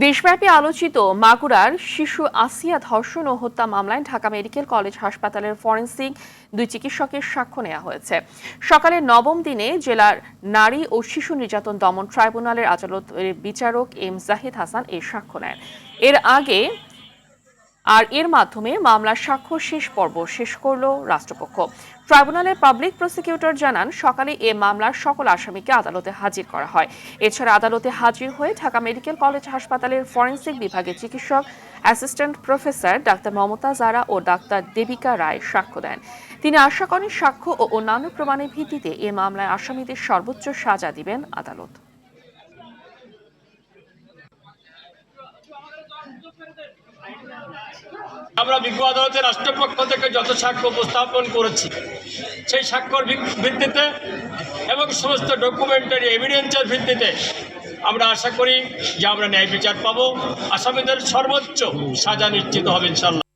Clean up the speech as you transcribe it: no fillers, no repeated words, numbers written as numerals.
দেশব্যাপী আলোচিত মাগুরার শিশু আসিয়া ধর্ষণ ও হত্যা মামলায় ঢাকা মেডিকেল কলেজ হাসপাতালের ফরেনসিক দুই চিকিৎসকের সাক্ষ্য নেওয়া হয়েছে। সকালের নবম দিনে জেলার নারী ও শিশু নির্যাতন দমন ট্রাইব্যুনালের আদালতের বিচারক এম জাহিদ হাসান এই সাক্ষ্য নেন। এর মাধ্যমে মামলার সাক্ষ্য শেষ পর্ব শেষ করল রাষ্ট্রপক্ষ। ট্রাইব্যুনালের পাবলিক প্রসিকিউটর জানান, সকালে এ মামলার সকল আসামিকে আদালতে হাজির করা হয়। এছাড়া আদালতে হাজির হয়ে ঢাকা মেডিকেল কলেজ হাসপাতালের ফরেনসিক বিভাগের চিকিৎসক অ্যাসিস্ট্যান্ট প্রফেসর ডাক্তার মমতা জারা ও ডাক্তার দেবিকা রায় সাক্ষ্য দেন। তিনি আশা করেন সাক্ষ্য ও অন্যান্য প্রমাণের ভিত্তিতে এ মামলায় আসামিদের সর্বোচ্চ সাজা দিবেন আদালত। আমরা বিজ্ঞ আদালতে রাষ্ট্রপক্ষ থেকে যত সাক্ষ্য উপস্থাপন করেছি, সেই সাক্ষ্যর ভিত্তিতে এবং সমস্ত ডকুমেন্টারি এভিডেন্সের ভিত্তিতে আমরা আশা করি যে আমরা ন্যায় বিচার পাবো, আসামিদের সর্বোচ্চ সাজা নিশ্চিত হবে ইনশাল্লাহ।